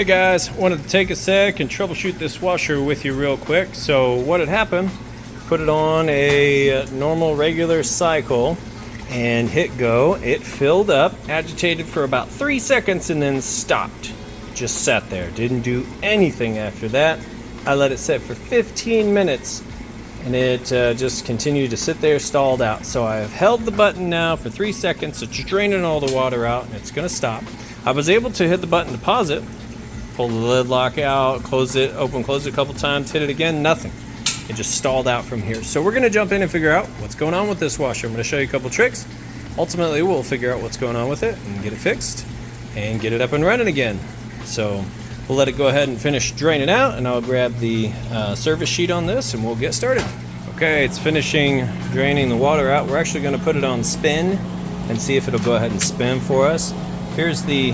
Hey guys, wanted to take a sec and troubleshoot this washer with you real quick. So what had happened, put it on a normal regular cycle and hit go. It filled up, agitated for about 3 seconds and then stopped. Just sat there, didn't do anything after that. I let it sit for 15 minutes and it just continued to sit there, stalled out. So I have held the button now for 3 seconds. It's draining all the water out and it's gonna stop. I was able to hit the button to pause it, pull the lid lock out, close it, open, close it a couple times, hit it again, nothing. It just stalled out from here. So we're gonna jump in and figure out what's going on with this washer. I'm gonna show you a couple tricks. Ultimately, we'll figure out what's going on with it and get it fixed and get it up and running again. So we'll let it go ahead and finish draining out, and I'll grab the service sheet on this and we'll get started. Okay, it's finishing draining the water out. We're actually gonna put it on spin and see if it'll go ahead and spin for us. Here's the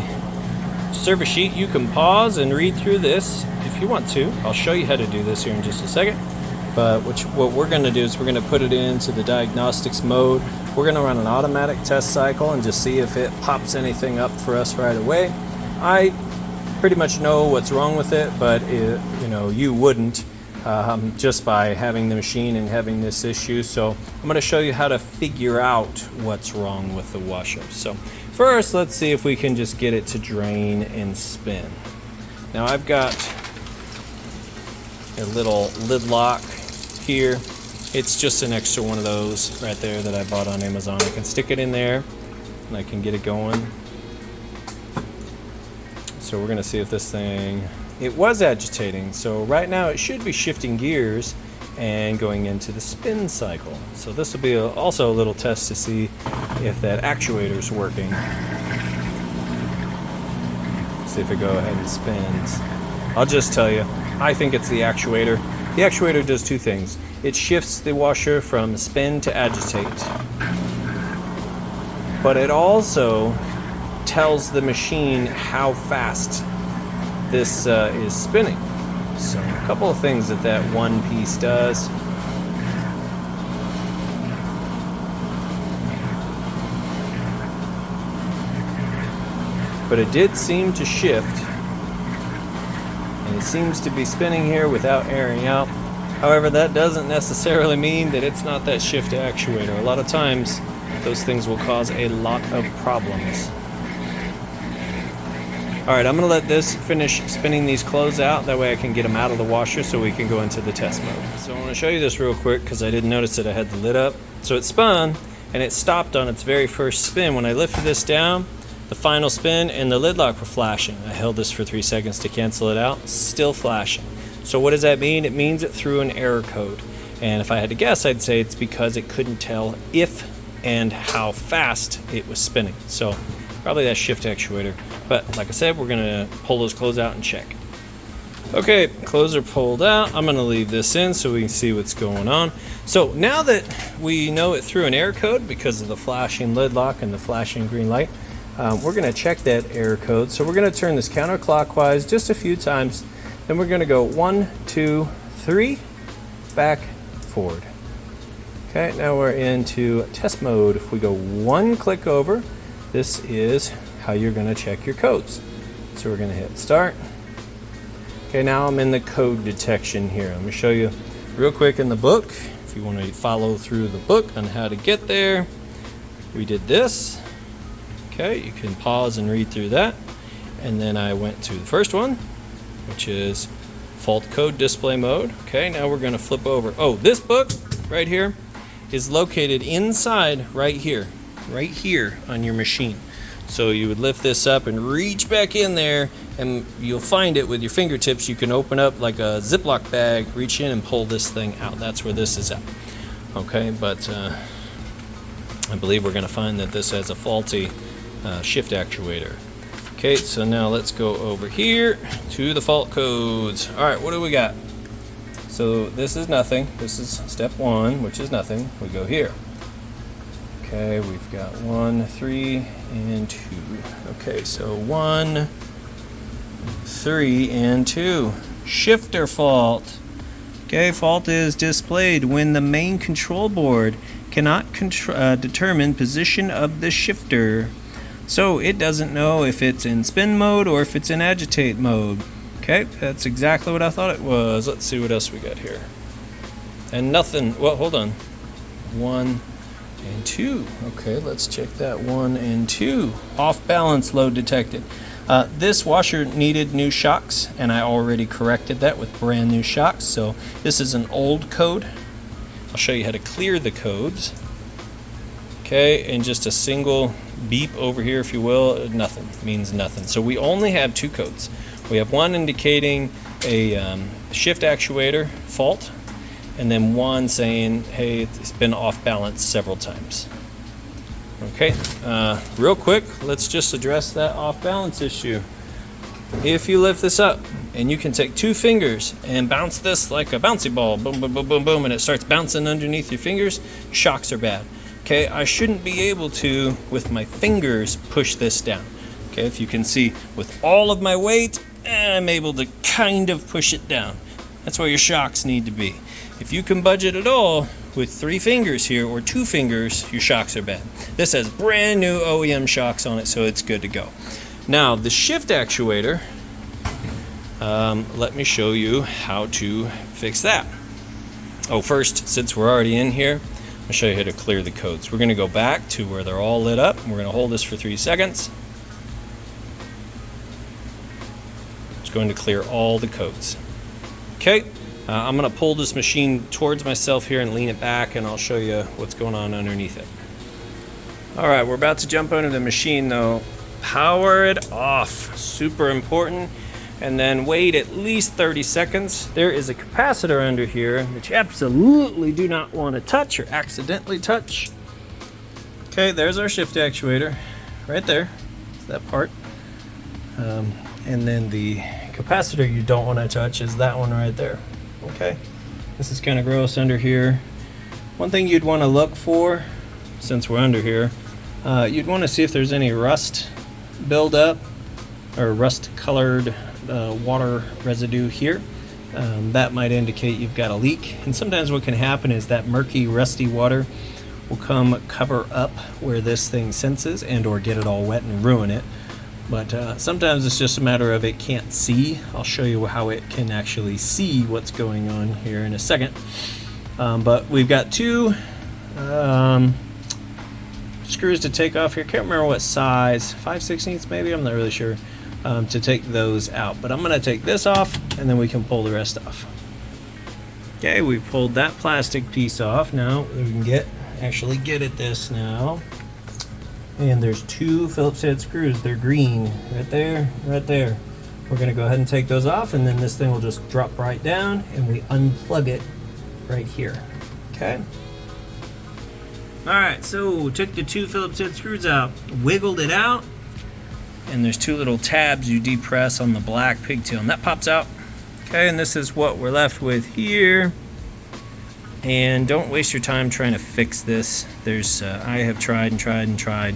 service sheet. You can pause and read through this if you want to. I'll show you how to do this here in just a second. But what we're going to do is we're going to put it into the diagnostics mode. We're going to run an automatic test cycle and just see if it pops anything up for us right away. I pretty much know what's wrong with it, but you wouldn't just by having the machine and having this issue. So I'm going to show you how to figure out what's wrong with the washer. So first, let's see if we can just get it to drain and spin. Now I've got a little lid lock here. It's just an extra one of those right there that I bought on Amazon. I can stick it in there and I can get it going. So we're gonna see if this thing, it was agitating. So right now it should be shifting gears and going into the spin cycle. So this will be also a little test to see if that actuator is working. See if it go ahead and spins. I'll just tell you, I think it's the actuator. The actuator does two things. It shifts the washer from spin to agitate, but it also tells the machine how fast this is spinning. So a couple of things that one piece does. But it did seem to shift, and it seems to be spinning here without airing out. However, that doesn't necessarily mean that it's not that shift actuator. A lot of times, those things will cause a lot of problems. All right, I'm gonna let this finish spinning these clothes out. That way I can get them out of the washer so we can go into the test mode. So I wanna show you this real quick because I didn't notice that I had the lid up. So it spun and it stopped on its very first spin. When I lifted this down, the final spin and the lid lock were flashing. I held this for 3 seconds to cancel it out, still flashing. So what does that mean? It means it threw an error code. And if I had to guess, I'd say it's because it couldn't tell if and how fast it was spinning. So probably that shift actuator. But like I said, we're gonna pull those clothes out and check. Okay, clothes are pulled out. I'm gonna leave this in so we can see what's going on. So now that we know it threw an error code because of the flashing lid lock and the flashing green light, we're gonna check that error code. So we're gonna turn this counterclockwise just a few times. Then we're gonna go 1, 2, 3, back, forward. Okay, now we're into test mode. If we go 1 click over, this is how you're gonna check your codes. So we're gonna hit start. Okay, now I'm in the code detection here. Let me show you real quick in the book. If you wanna follow through the book on how to get there, we did this. Okay, you can pause and read through that. And then I went to the first one, which is fault code display mode. Okay, now we're gonna flip over. Oh, this book right here is located inside right here on your machine. So you would lift this up and reach back in there and you'll find it with your fingertips. You can open up like a Ziploc bag, reach in and pull this thing out. That's where this is at. Okay, but I believe we're gonna find that this has a faulty shift actuator. Okay, so now let's go over here to the fault codes. All right, what do we got? So this is nothing. This is step 1, which is nothing. We go here. Okay, we've got 1, 3, and 2. Okay, so 1, 3, and 2. Shifter fault. Okay, fault is displayed when the main control board cannot determine position of the shifter. So it doesn't know if it's in spin mode or if it's in agitate mode. Okay, that's exactly what I thought it was. Let's see what else we got here. And nothing, well, hold on. 1 and 2. Okay, let's check that. 1 and 2. Off balance load detected. This washer needed new shocks, and I already corrected that with brand new shocks. So this is an old code. I'll show you how to clear the codes. Okay, and just a single beep over here, if you will, nothing, means nothing. So we only have 2 codes. We have one indicating a shift actuator fault, and then one saying, hey, it's been off balance several times. Okay, real quick, let's just address that off balance issue. If you lift this up, and you can take 2 fingers and bounce this like a bouncy ball, boom, boom, boom, boom, boom, and it starts bouncing underneath your fingers, shocks are bad. Okay, I shouldn't be able to, with my fingers, push this down. Okay, if you can see, with all of my weight, I'm able to kind of push it down. That's where your shocks need to be. If you can budget at all, with 3 fingers here or 2 fingers, your shocks are bad. This has brand new OEM shocks on it, so it's good to go. Now, the shift actuator, let me show you how to fix that. Oh, first, since we're already in here, I'll show you how to clear the codes. We're going to go back to where they're all lit up. We're going to hold this for 3 seconds. It's going to clear all the codes. Okay, I'm going to pull this machine towards myself here and lean it back, and I'll show you what's going on underneath it. All right, we're about to jump under the machine though. Power it off, super important. And then wait at least 30 seconds. There is a capacitor under here that you absolutely do not want to touch or accidentally touch. Okay, there's our shift actuator right there. It's that part. And then the capacitor you don't want to touch is that one right there. Okay, this is kind of gross under here. One thing you'd want to look for, since we're under here, you'd want to see if there's any rust buildup or rust colored water residue here. That might indicate you've got a leak, and sometimes what can happen is that murky rusty water will come cover up where this thing senses and or get it all wet and ruin it. But sometimes it's just a matter of it can't see. I'll show you how it can actually see what's going on here in a second. But we've got 2 screws to take off here. Can't remember what size, 5/16 maybe, I'm not really sure. To take those out, but I'm going to take this off and then we can pull the rest off. Okay, we pulled that plastic piece off. Now we can actually get at this now. And there's 2 Phillips head screws. They're green right there, right there. We're going to go ahead and take those off, and then this thing will just drop right down and we unplug it right here. Okay. All right, so took the 2 Phillips head screws out, wiggled it out, and there's 2 little tabs you depress on the black pigtail, and that pops out. Okay, and this is what we're left with here. And don't waste your time trying to fix this. There's I have tried and tried and tried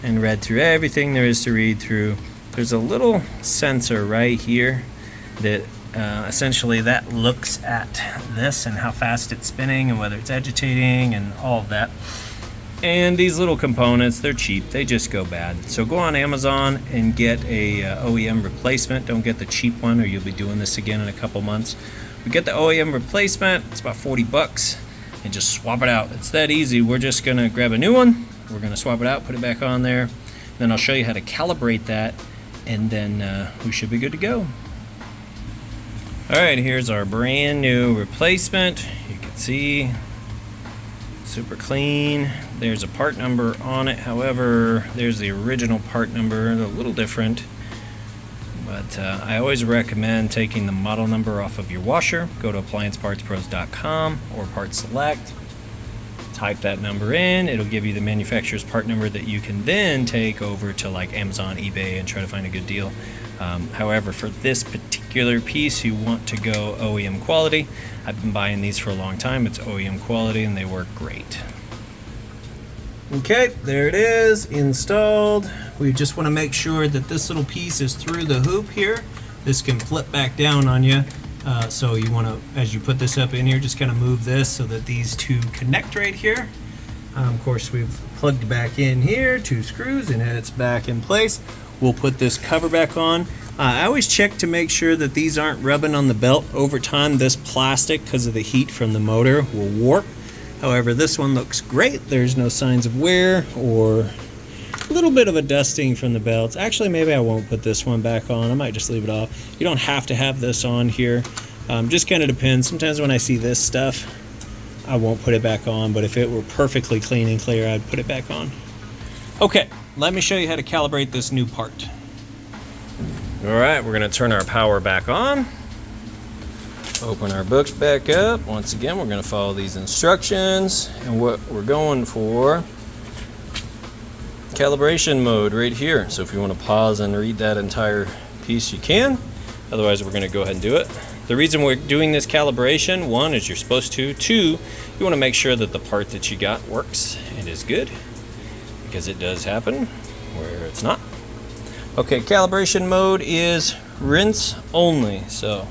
and read through everything there is to read through. There's a little sensor right here that essentially that looks at this and how fast it's spinning and whether it's agitating and all of that. And these little components, they're cheap, they just go bad. So go on Amazon and get a OEM replacement. Don't get the cheap one or you'll be doing this again in a couple months. We get the OEM replacement, it's about 40 bucks, and just swap it out. It's that easy. We're just gonna grab a new one, we're gonna swap it out, put it back on there, then I'll show you how to calibrate that, and then we should be good to go. All right, here's our brand new replacement. You can see, super clean. There's a part number on it. However, there's the original part number, a little different. But I always recommend taking the model number off of your washer. Go to appliancepartspros.com or Part Select. Type that number in. It'll give you the manufacturer's part number that you can then take over to like Amazon, eBay, and try to find a good deal. However, for this particular piece, you want to go OEM quality. I've been buying these for a long time. It's OEM quality and they work great. Okay, there it is, installed. We just want to make sure that this little piece is through the hoop here. This can flip back down on you. So you want to, as you put this up in here, just kind of move this so that these 2 connect right here. Of course, we've plugged back in here, 2 screws, and it's back in place. We'll put this cover back on. I always check to make sure that these aren't rubbing on the belt. Over time, this plastic, because of the heat from the motor, will warp. However, this one looks great. There's no signs of wear or a little bit of a dusting from the belts. Actually, maybe I won't put this one back on. I might just leave it off. You don't have to have this on here. Just kind of depends. Sometimes when I see this stuff, I won't put it back on, but if it were perfectly clean and clear, I'd put it back on. Okay, let me show you how to calibrate this new part. All right, we're gonna turn our power back on. Open our books back up. Once again, we're gonna follow these instructions, and what we're going for, calibration mode right here. So if you wanna pause and read that entire piece, you can. Otherwise, we're gonna go ahead and do it. The reason we're doing this calibration, 1, is you're supposed to. 2, you want to make sure that the part that you got works and is good, because it does happen where it's not. Okay, calibration mode is rinse only. So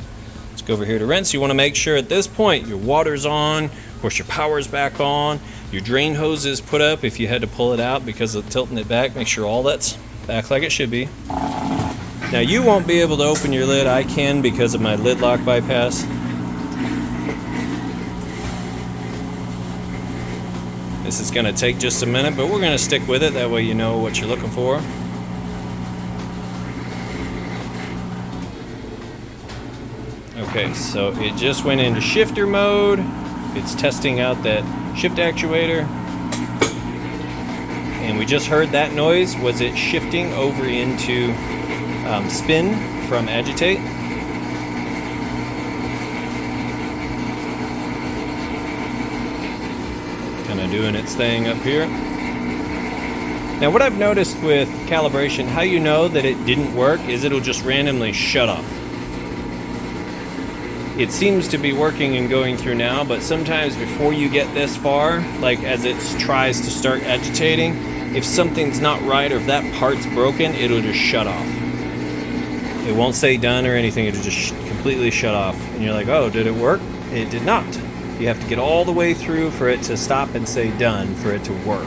let's go over here to rinse. You want to make sure at this point your water's on, of course your power's back on, your drain hose is put up if you had to pull it out because of tilting it back. Make sure all that's back like it should be. Now you won't be able to open your lid. I can because of my lid lock bypass. This is going to take just a minute, but we're going to stick with it. That way you know what you're looking for. Okay, so it just went into shifter mode. It's testing out that shift actuator. And we just heard that noise. Was it shifting over into spin from agitate? Kind of doing its thing up here. Now what I've noticed with calibration, how you know that it didn't work is it'll just randomly shut off. It seems to be working and going through now, but sometimes before you get this far, like as it tries to start agitating, if something's not right or if that part's broken, it'll just shut off. It won't say done or anything, it'll just completely shut off. And you're like, oh, did it work? It did not. You have to get all the way through for it to stop and say done for it to work.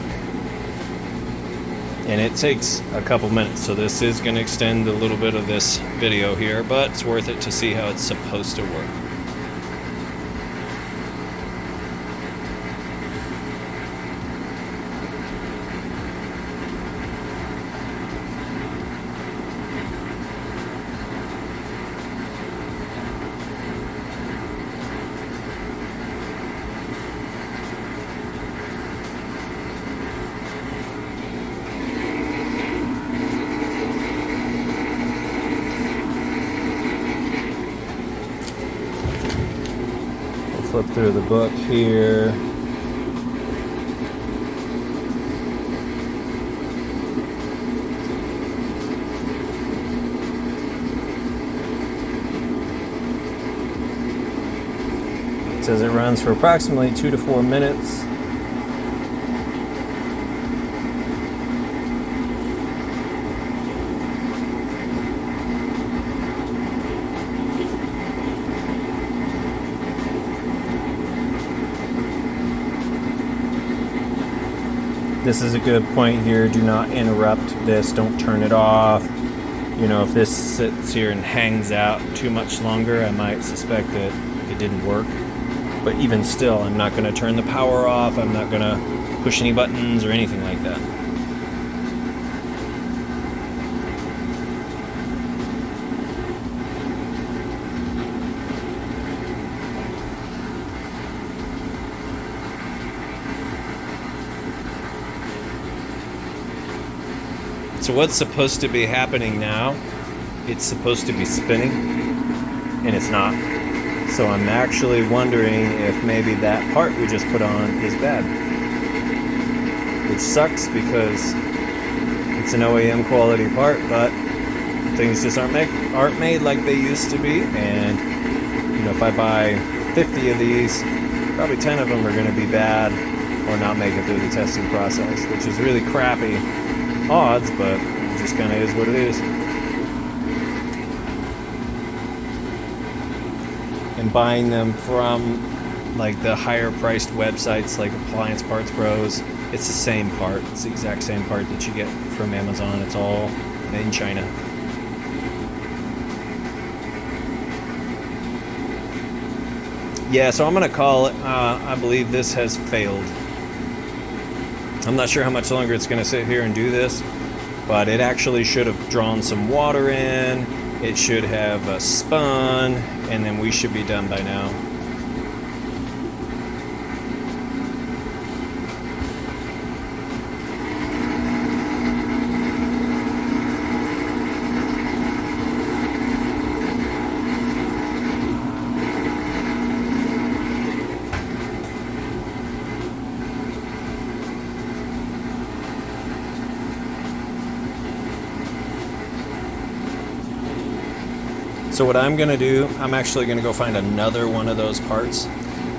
And it takes a couple minutes, so this is going to extend a little bit of this video here, but it's worth it to see how it's supposed to work. Flip through the book here. It says it runs for approximately 2 to 4 minutes. This is a good point here. Do not interrupt this. Don't turn it off. You know, if this sits here and hangs out too much longer, I might suspect that it didn't work. But even still, I'm not going to turn the power off. I'm not going to push any buttons or anything like that. So what's supposed to be happening now, it's supposed to be spinning, and it's not. So I'm actually wondering if maybe that part we just put on is bad. Which sucks because it's an OEM quality part, but things just aren't made like they used to be. And you know, if I buy 50 of these, probably 10 of them are going to be bad or not make it through the testing process, which is really crappy odds, but it just kind of is what it is. And buying them from like the higher priced websites like Appliance Parts Pros, It's the same part. It's the exact same part that you get from Amazon. It's all made in China. Yeah, so I'm gonna call it, I believe this has failed. I'm not sure how much longer it's gonna sit here and do this, but it actually should have drawn some water in. It should have spun, and then we should be done by now. So what I'm gonna do, I'm actually gonna go find another one of those parts,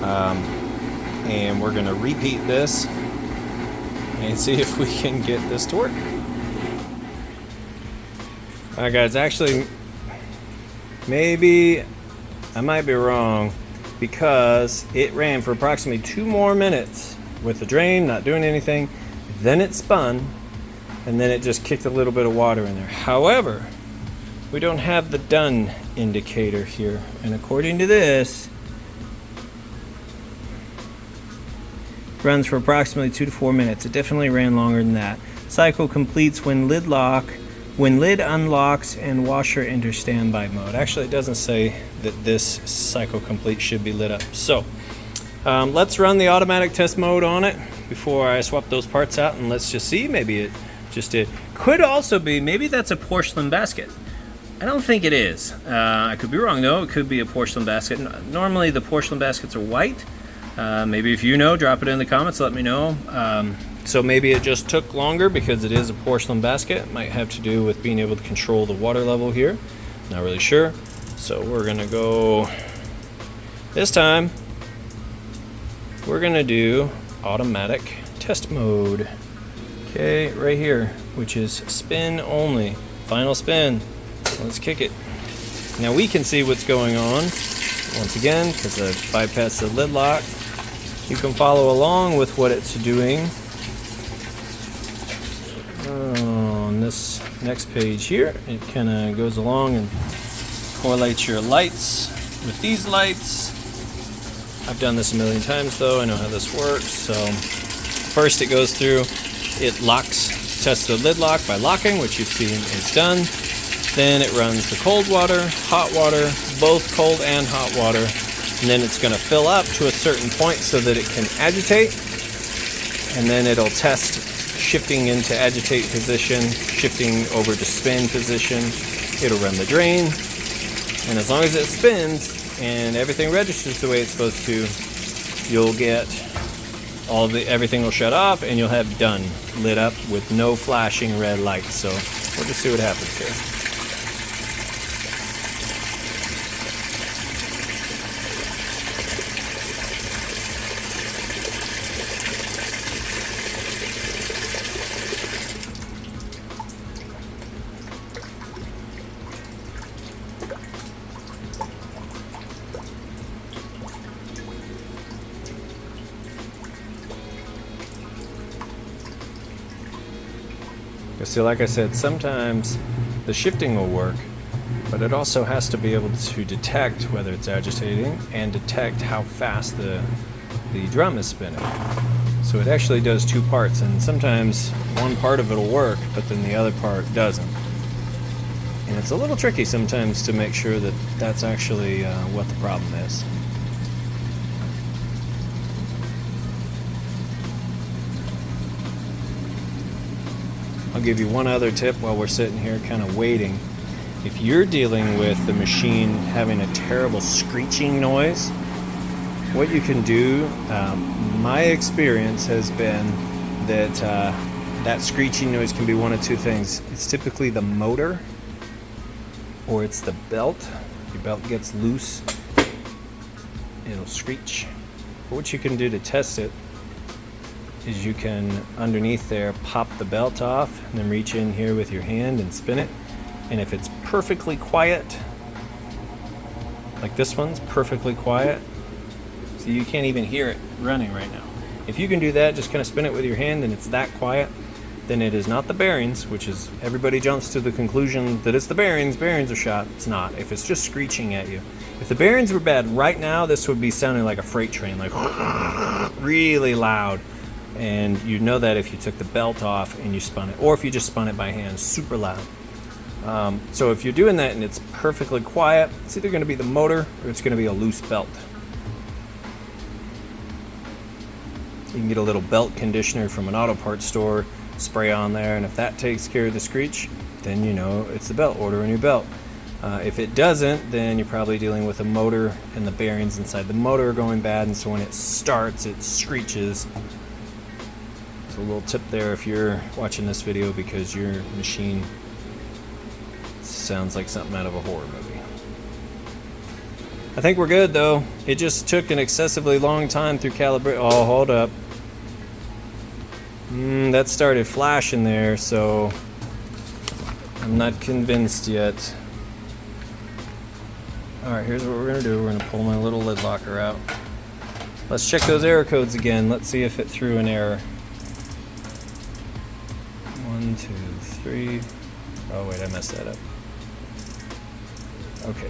and we're gonna repeat this and see if we can get this to work. All right, guys, actually, maybe I might be wrong, because it ran for approximately 2 more minutes with the drain, not doing anything. Then it spun, and then it just kicked a little bit of water in there. However, we don't have the done indicator here, and according to this, it runs for approximately 2 to 4 minutes. It definitely ran longer than that. Cycle completes when lid unlocks and washer enters standby mode. Actually, it doesn't say that this cycle complete should be lit up. So let's run the automatic test mode on it before I swap those parts out, and let's just see. Maybe it just did. Could also be, maybe that's a porcelain basket. I don't think it is. I could be wrong though. It could be a porcelain basket. Normally the porcelain baskets are white. Maybe if you know, drop it in the comments, let me know. So maybe it just took longer because it is a porcelain basket. It might have to do with being able to control the water level here. Not really sure. So we're gonna go, this time, we're gonna do automatic test mode. Okay, right here, which is spin only. Final spin. Let's kick it. Now we can see what's going on. Once again, because I've bypassed the lid lock, you can follow along with what it's doing on this next page here. It kind of goes along and correlates your lights with these lights. I've done this a million times though. I know how this works. So first it goes through, it locks, tests the lid lock by locking, which you've seen is done. Then it runs the cold water, hot water, both cold and hot water, and then it's going to fill up to a certain point so that it can agitate, and then it'll test shifting into agitate position, shifting over to spin position. It'll run the drain, and as long as it spins and everything registers the way it's supposed to, you'll get everything will shut off, and you'll have done lit up with no flashing red lights. So we'll just see what happens here. See, like I said, sometimes the shifting will work, but it also has to be able to detect whether it's agitating and detect how fast the drum is spinning. So it actually does 2 parts, and sometimes one part of it will work, but then the other part doesn't. And it's a little tricky sometimes to make sure that that's actually what the problem is. I'll give you one other tip while we're sitting here kind of waiting. If you're dealing with the machine having a terrible screeching noise, what you can do, my experience has been that that screeching noise can be one of 2 things. It's typically the motor, or it's the belt. Your belt gets loose, it'll screech. But what you can do to test it is you can, underneath there, pop the belt off and then reach in here with your hand and spin it. And if it's perfectly quiet, like this one's perfectly quiet, so you can't even hear it running right now. If you can do that, just kind of spin it with your hand and it's that quiet, then it is not the bearings, which is everybody jumps to the conclusion that it's the bearings are shot. It's not. If it's just screeching at you. If the bearings were bad right now, this would be sounding like a freight train, like really loud. And you'd know that if you took the belt off and you spun it, or if you just spun it by hand, super loud. So if you're doing that and it's perfectly quiet, it's either going to be the motor or it's going to be a loose belt. You can get a little belt conditioner from an auto parts store, spray on there, and if that takes care of the screech, then you know it's the belt. Order a new belt. If it doesn't, then you're probably dealing with a motor and the bearings inside the motor are going bad, and so when it starts, it screeches. So a little tip there if you're watching this video because your machine sounds like something out of a horror movie. I think we're good though. It just took an excessively long time through calibrate. Oh, hold up. That started flashing there, so I'm not convinced yet. Alright, here's what we're going to do. We're going to pull my little lid locker out. Let's check those error codes again. Let's see if it threw an error. 1, 2, 3. Oh wait, I messed that up. Okay.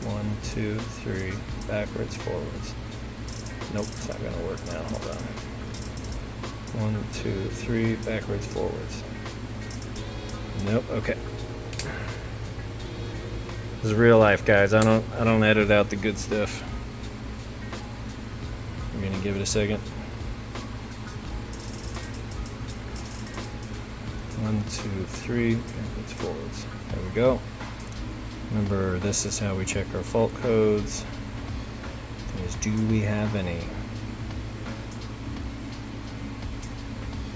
1, 2, 3. Backwards, forwards. Nope, it's not going to work now. Hold on. 1, 2, 3. Backwards, forwards. Nope. Okay. This is real life, guys. I don't edit out the good stuff. I'm gonna give it a second. 1, 2, 3. Backwards, forwards. There we go. Remember, this is how we check our fault codes. Is do we have any?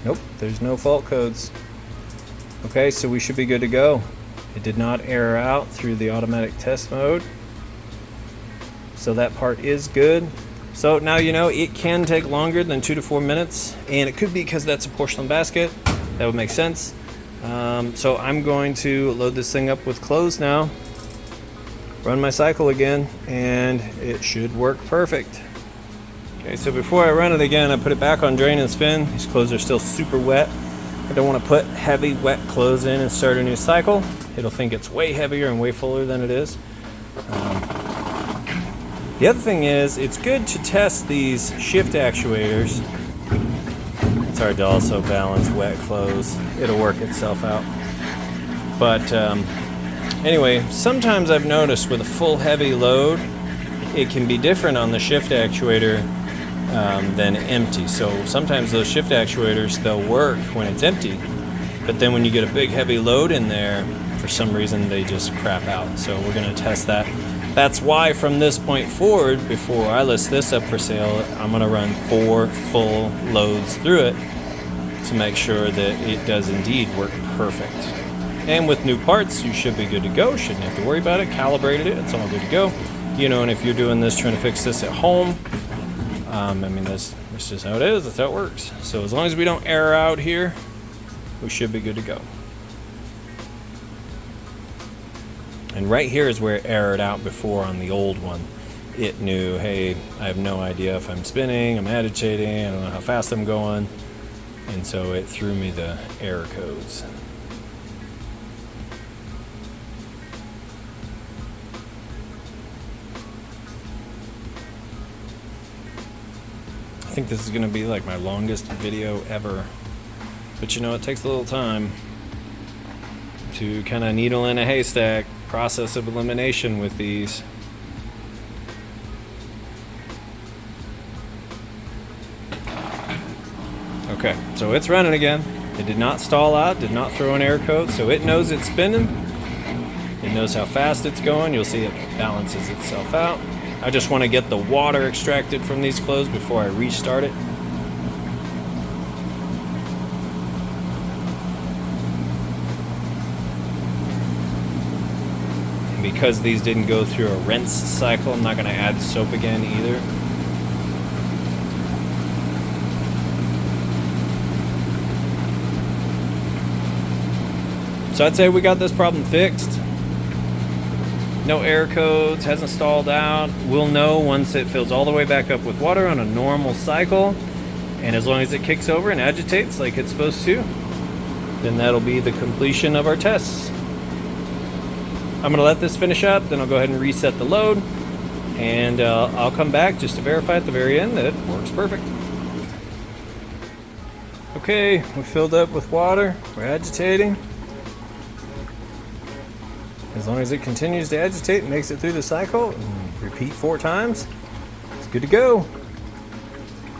Nope, there's no fault codes. Okay, so we should be good to go. It did not error out through the automatic test mode. So that part is good. So now you know it can take longer than 2 to 4 minutes, and it could be because that's a porcelain basket. That would make sense. So I'm going to load this thing up with clothes now, run my cycle again, and it should work perfect. Okay, so before I run it again, I put it back on drain and spin. These clothes are still super wet. I don't want to put heavy, wet clothes in and start a new cycle. It'll think it's way heavier and way fuller than it is. The other thing is, it's good to test these shift actuators. It's hard to also balance wet clothes. It'll work itself out. But anyway, sometimes I've noticed with a full heavy load, it can be different on the shift actuator than empty. So sometimes those shift actuators, they'll work when it's empty, but then when you get a big heavy load in there, for some reason they just crap out. So we're going to test that. That's why from this point forward, before I list this up for sale, I'm going to run 4 full loads through it to make sure that it does indeed work perfect. And with new parts, you should be good to go. Shouldn't have to worry about it. Calibrated it. It's all good to go. You know, and if you're doing this, trying to fix this at home, I mean, that's just how it is. That's how it works. So as long as we don't error out here, we should be good to go. And right here is where it errored out before on the old one. It knew, hey, I have no idea if I'm spinning, I'm agitating, I don't know how fast I'm going. And so it threw me the error codes. I think this is going to be like my longest video ever. But you know, it takes a little time to kind of needle in a haystack process of elimination with these. Okay, so it's running again. It did not stall out, did not throw an error code, so it knows it's spinning. It knows how fast it's going. You'll see it balances itself out. I just want to get the water extracted from these clothes before I restart it. And because these didn't go through a rinse cycle, I'm not going to add soap again either. So I'd say we got this problem fixed. No error codes, hasn't stalled out. We'll know once it fills all the way back up with water on a normal cycle. And as long as it kicks over and agitates like it's supposed to, then that'll be the completion of our tests. I'm going to let this finish up, then I'll go ahead and reset the load, and I'll come back just to verify at the very end that it works perfect. Okay, we filled up with water, we're agitating. As long as it continues to agitate and makes it through the cycle, and repeat 4 times, it's good to go.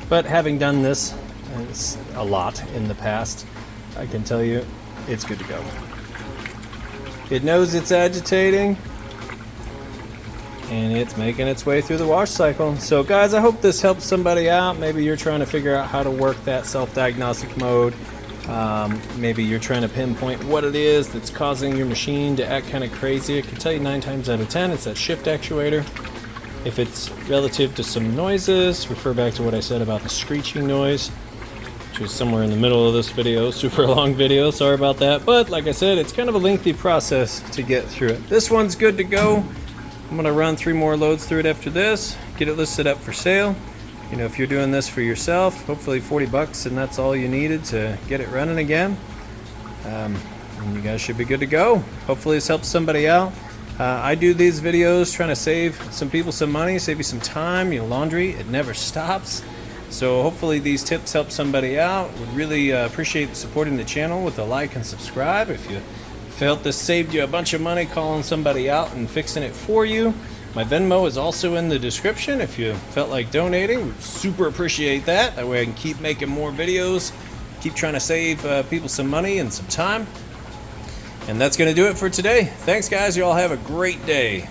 But having done this a lot in the past, I can tell you it's good to go. It knows it's agitating and it's making its way through the wash cycle. So guys, I hope this helps somebody out. Maybe you're trying to figure out how to work that self-diagnostic mode. Maybe you're trying to pinpoint what it is that's causing your machine to act kind of crazy. I can tell you 9 times out of 10 it's that shift actuator. If it's relative to some noises, refer back to what I said about the screeching noise, which is somewhere in the middle of this video, super long video, sorry about that. But like I said, it's kind of a lengthy process to get through it. This one's good to go. I'm gonna run 3 more loads through it after this, get it listed up for sale. You know, if you're doing this for yourself, hopefully 40 bucks and that's all you needed to get it running again. And you guys should be good to go. Hopefully this helps somebody out. I do these videos trying to save some people some money, save you some time. You know, laundry, it never stops. So hopefully these tips help somebody out. Would really appreciate supporting the channel with a like and subscribe. If you felt this saved you a bunch of money calling somebody out and fixing it for you, my Venmo is also in the description if you felt like donating. Super appreciate that. That way I can keep making more videos, keep trying to save people some money and some time. And that's going to do it for today. Thanks, guys. You all have a great day.